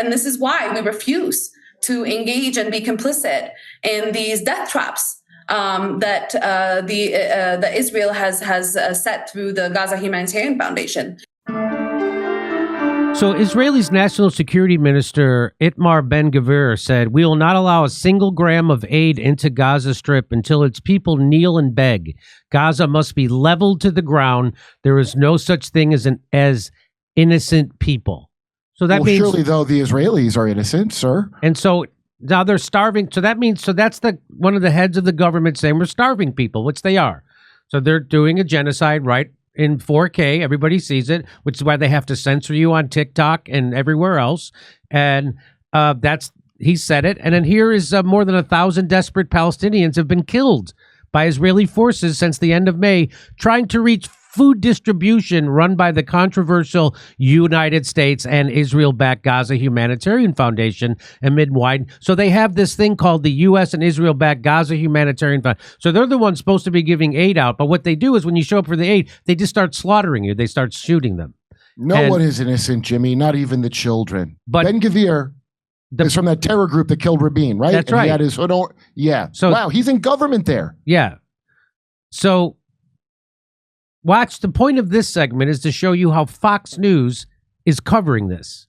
And this is why we refuse to engage and be complicit in these death traps that Israel has set through the Gaza Humanitarian Foundation. So Israel's National Security Minister Itamar Ben-Gvir said, "We will not allow a single gram of aid into Gaza Strip until its people kneel and beg. Gaza must be leveled to the ground. There is no such thing as innocent people." So that means surely though the Israelis are innocent, sir. And so now they're starving. So that means that's one of the heads of the government saying we're starving people, which they are. So they're doing a genocide, right? In 4K, everybody sees it, which is why they have to censor you on TikTok and everywhere else. And he said it. And then here is more than 1,000 desperate Palestinians have been killed by Israeli forces since the end of May, trying to reach food distribution run by the controversial United States and Israel-backed Gaza Humanitarian Foundation amid wide. So they have this thing called the U.S. and Israel-backed Gaza Humanitarian Foundation. So they're the ones supposed to be giving aid out. But what they do is when you show up for the aid, they just start slaughtering you. They start shooting them. No one is innocent, Jimmy, not even the children. But Ben-Gvir is from that terror group that killed Rabin, right? That's right. He had his hood on. Yeah. So, wow, he's in government there. Yeah. So watch, the point of this segment is to show you how Fox News is covering this.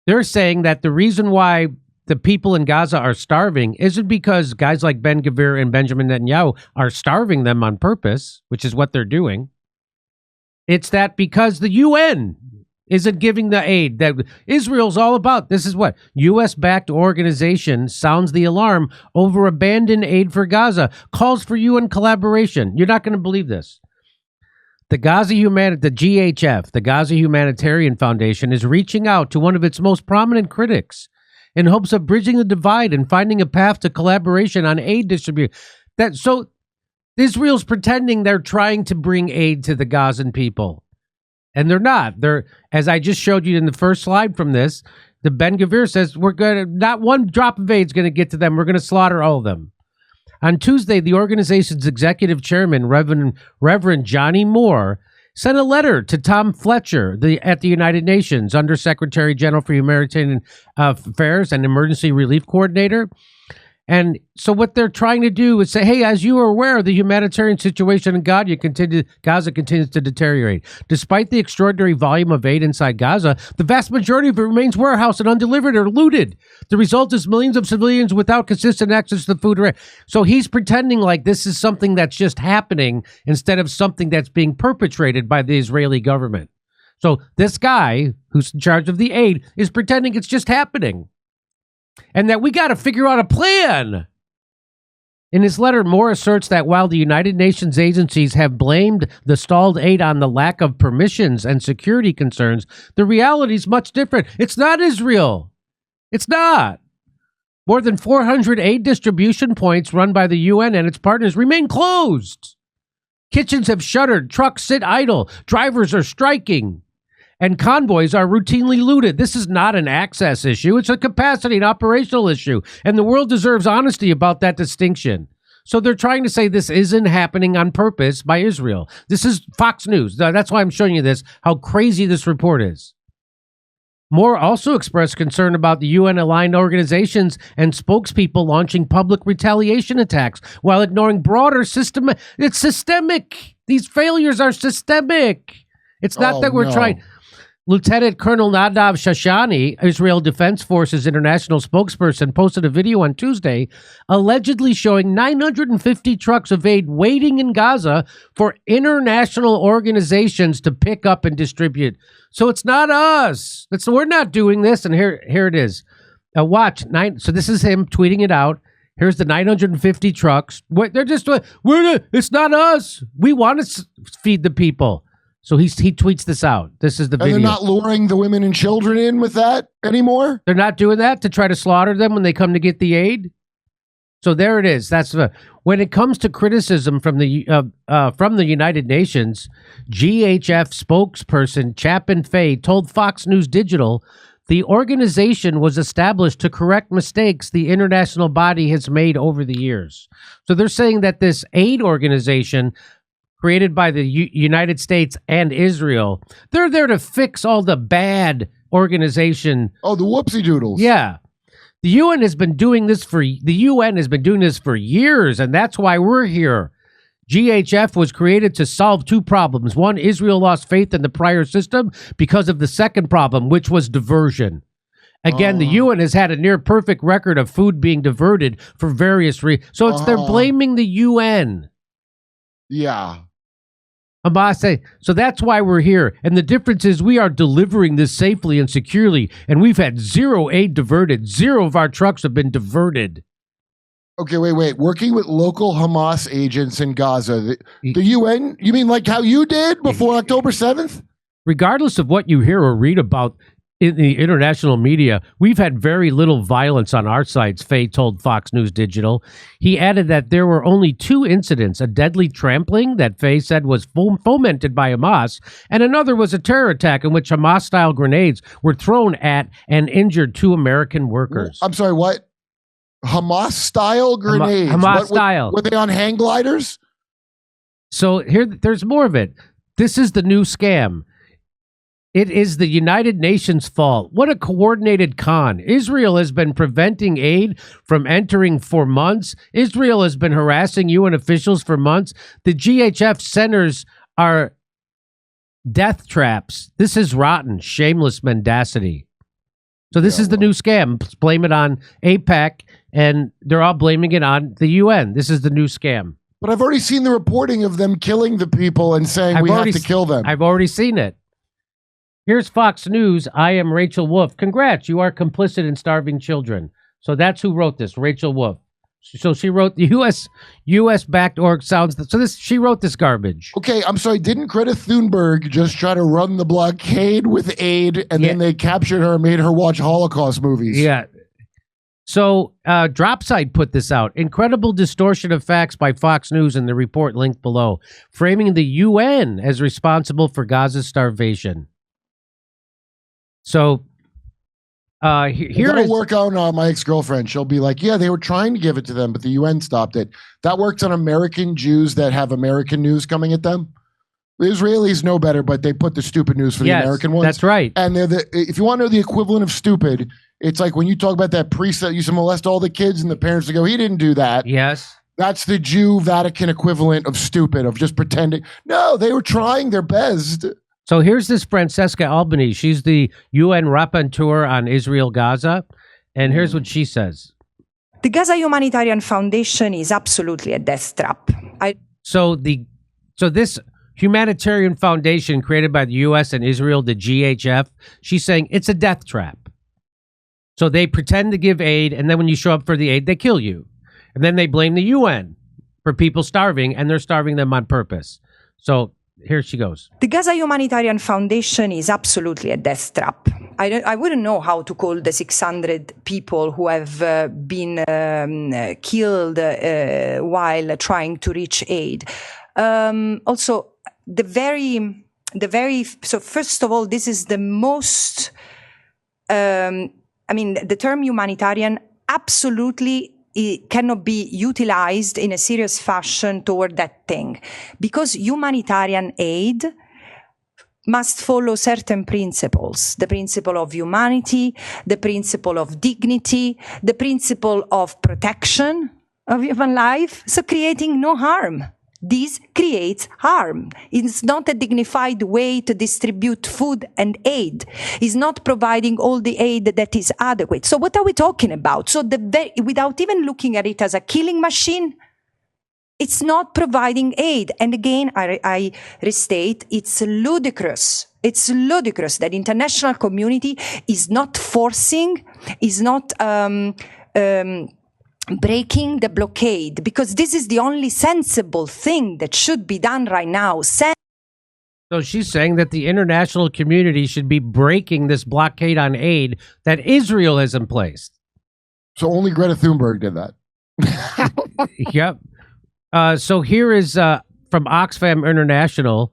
They're saying that the reason why the people in Gaza are starving isn't because guys like Ben-Gvir and Benjamin Netanyahu are starving them on purpose, which is what they're doing. It's that because the UN isn't giving the aid that Israel's all about. This is what U.S.-backed organization sounds the alarm over abandoned aid for Gaza, calls for UN collaboration. You're not going to believe this. The GHF, the Gaza Humanitarian Foundation, is reaching out to one of its most prominent critics in hopes of bridging the divide and finding a path to collaboration on aid distribution. So Israel's pretending they're trying to bring aid to the Gazan people, and they're not. They're, as I just showed you in the first slide from this, the Ben-Gvir says not one drop of aid is going to get to them. We're going to slaughter all of them. On Tuesday, the organization's executive chairman, Reverend Johnny Moore, sent a letter to Tom Fletcher at the United Nations, Undersecretary General for Humanitarian Affairs and Emergency Relief Coordinator. And so what they're trying to do is say, hey, as you are aware, the humanitarian situation in Gaza continues to deteriorate. Despite the extraordinary volume of aid inside Gaza, the vast majority of it remains warehoused and undelivered or looted. The result is millions of civilians without consistent access to the food. So he's pretending like this is something that's just happening instead of something that's being perpetrated by the Israeli government. So this guy who's in charge of the aid is pretending it's just happening, and that we got to figure out a plan. In his letter, Moore asserts that while the United Nations agencies have blamed the stalled aid on the lack of permissions and security concerns, the reality is much different. It's not Israel. It's not. More than 400 aid distribution points run by the UN and its partners remain closed. Kitchens have shuttered, trucks sit idle, drivers are striking, and convoys are routinely looted. This is not an access issue. It's a capacity and operational issue. And the world deserves honesty about that distinction. So they're trying to say this isn't happening on purpose by Israel. This is Fox News. That's why I'm showing you this, how crazy this report is. Moore also expressed concern about the UN-aligned organizations and spokespeople launching public retaliation attacks while ignoring broader system. It's systemic. These failures are systemic. It's not that we're trying. Lieutenant Colonel Nadav Shashani, Israel Defense Forces international spokesperson, posted a video on Tuesday allegedly showing 950 trucks of aid waiting in Gaza for international organizations to pick up and distribute. So it's not us. We're not doing this. And here it is. Watch. So this is him tweeting it out. Here's the 950 trucks. They're just, it's not us. We want to feed the people. So he tweets this out. This is the video. And they're not luring the women and children in with that anymore? They're not doing that to try to slaughter them when they come to get the aid? So there it is. That's when it comes to criticism from the United Nations, GHF spokesperson Chapin Fay told Fox News Digital the organization was established to correct mistakes the international body has made over the years. So they're saying that this aid organization created by the United States and Israel, they're there to fix all the bad organization. Oh, the whoopsie doodles. Yeah. The UN has been doing this for years, and that's why we're here. GHF was created to solve two problems. One, Israel lost faith in the prior system because of the second problem, which was diversion. Again, the UN has had a near perfect record of food being diverted for various reasons. So they're blaming the UN. Yeah. Hamas say, so that's why we're here. And the difference is we are delivering this safely and securely, and we've had zero aid diverted. Zero of our trucks have been diverted. Okay, wait. Working with local Hamas agents in Gaza, the UN, you mean like how you did before October 7th? Regardless of what you hear or read about in the international media, we've had very little violence on our sites, Faye told Fox News Digital. He added that there were only two incidents, a deadly trampling that Faye said was fomented by Hamas, and another was a terror attack in which Hamas-style grenades were thrown at and injured two American workers. I'm sorry, what? Hamas-style grenades? Hamas-style. Were they on hang gliders? So there's more of it. This is the new scam. It is the United Nations' fault. What a coordinated con. Israel has been preventing aid from entering for months. Israel has been harassing UN officials for months. The GHF centers are death traps. This is rotten, shameless mendacity. So this is the new scam. Blame it on AIPAC, and they're all blaming it on the UN. This is the new scam. But I've already seen the reporting of them killing the people and saying we have to kill them. I've already seen it. Here's Fox News. I am Rachel Wolf. Congrats, you are complicit in starving children. So that's who wrote this, Rachel Wolf. So she wrote the U.S.-backed org sounds. She wrote this garbage. Okay, I'm sorry. Didn't Greta Thunberg just try to run the blockade with aid, and then they captured her and made her watch Holocaust movies? Yeah. So Dropsite put this out. Incredible distortion of facts by Fox News in the report linked below, framing the UN as responsible for Gaza's starvation. So here it'll work on my ex-girlfriend. She'll be like, yeah, they were trying to give it to them, but the UN stopped it. That works on American Jews that have American news coming at them. The Israelis know better, but they put the stupid news for the American ones. That's right. And if you want to know the equivalent of stupid, it's like when you talk about that priest that used to molest all the kids and the parents go, he didn't do that. Yes. That's the Jew Vatican equivalent of stupid, of just pretending. No, they were trying their best. So here's this Francesca Albany. She's the UN rapporteur on Israel-Gaza. And here's what she says. The Gaza Humanitarian Foundation is absolutely a death trap. So this humanitarian foundation created by the U.S. and Israel, the GHF, she's saying it's a death trap. So they pretend to give aid, and then when you show up for the aid, they kill you. And then they blame the UN for people starving, and they're starving them on purpose. So here she goes. The Gaza Humanitarian Foundation is absolutely a death trap. I wouldn't know how to call the 600 people who have been killed while trying to reach aid. Also, so first of all, this is the most, the term humanitarian absolutely it cannot be utilized in a serious fashion toward that thing, because humanitarian aid must follow certain principles: the principle of humanity, the principle of dignity, the principle of protection of human life, so creating no harm. This creates harm. It's not a dignified way to distribute food and aid. It's not providing all the aid that is adequate. So what are we talking about? So without even looking at it as a killing machine, it's not providing aid. And again, I restate, it's ludicrous. It's ludicrous that international community is not forcing, is not breaking the blockade, because this is the only sensible thing that should be done right now. So she's saying that the international community should be breaking this blockade on aid that Israel has in place. So only Greta Thunberg did that. Yep. So here is from Oxfam International.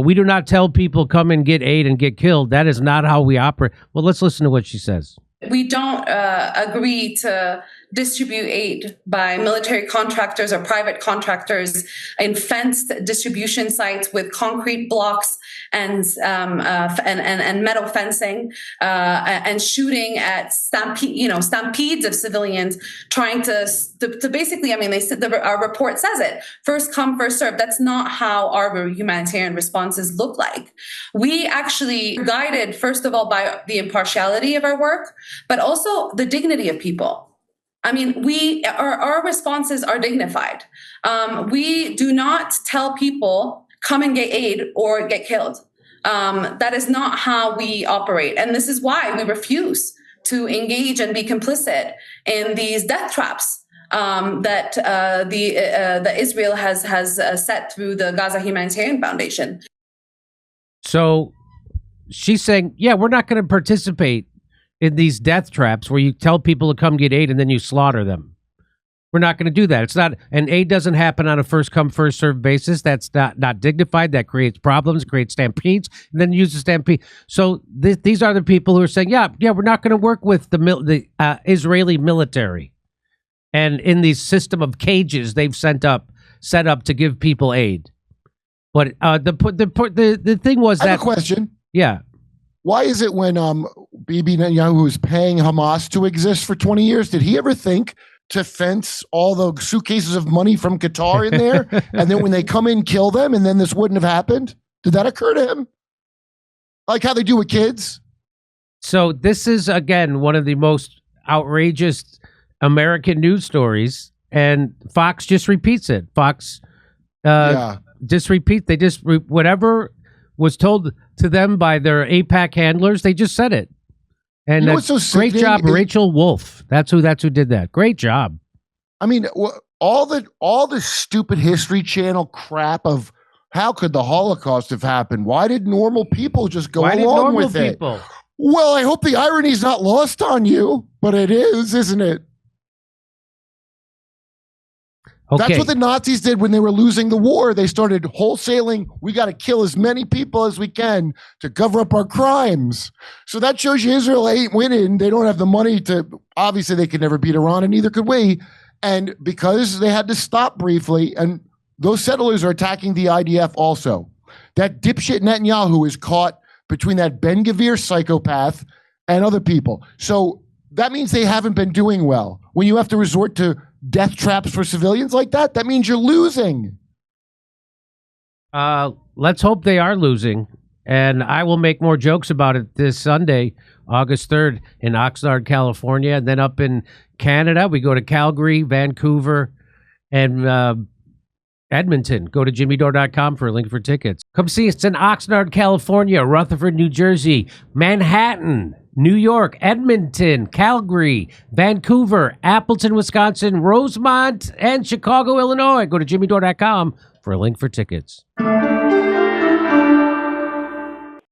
We do not tell people come and get aid and get killed. That is not how we operate. Well, let's listen to what she says. We don't agree to distribute aid by military contractors or private contractors in fenced distribution sites with concrete blocks and metal fencing and shooting at stampedes of civilians, trying to basically. I mean, they said our report says it: first come, first serve. That's not how our humanitarian responses look like. We actually guided, first of all, by the impartiality of our work, but also the dignity of people. I mean, our responses are dignified. We do not tell people come and get aid or get killed. That is not how we operate, and this is why we refuse to engage and be complicit in these death traps that Israel has set through the Gaza Humanitarian Foundation. So she's saying, yeah, we're not going to participate in these death traps where you tell people to come get aid and then you slaughter them. We're not going to do that. It's not, and aid doesn't happen on a first come, first served basis. That's not dignified. That creates problems, creates stampedes, and then use the stampede. So these are the people who are saying, yeah, we're not going to work with the Israeli military. And in the system of cages they've set up to give people aid. But the thing was that I have a question. Yeah. Why is it when Bibi Netanyahu is paying Hamas to exist for 20 years, did he ever think to fence all the suitcases of money from Qatar in there? And then when they come in, kill them, and then this wouldn't have happened? Did that occur to him? Like how they do with kids? So this is, again, one of the most outrageous American news stories, and Fox just repeats it. Fox just repeat. They just whatever was told to them by their AIPAC handlers, they just said it. And what's so great job, Rachel Wolf. That's who did that. Great job. I mean, all the stupid History Channel crap of how could the Holocaust have happened? Why did normal people just go along with it? Well, I hope the irony's not lost on you, but it is, isn't it? Okay. That's what the Nazis did when they were losing the war. They started wholesaling. We got to kill as many people as we can to cover up our crimes. So that shows you Israel ain't winning. They don't have the money to, obviously they could never beat Iran, and neither could we. And because they had to stop briefly, and those settlers are attacking the IDF also. That dipshit Netanyahu is caught between that Ben Gvir psychopath and other people. So that means they haven't been doing well. When you have to resort to death traps for civilians like that, that means you're losing. Let's hope they are losing. And I will make more jokes about it this Sunday, August 3rd, in Oxnard, California. And then up in Canada, we go to Calgary, Vancouver, and Edmonton. Go to jimmydore.com for a link for tickets. Come see us in Oxnard, California, Rutherford, New Jersey, Manhattan, New York, Edmonton, Calgary, Vancouver, Appleton, Wisconsin, Rosemont, and Chicago, Illinois. Go to jimmydore.com for a link for tickets.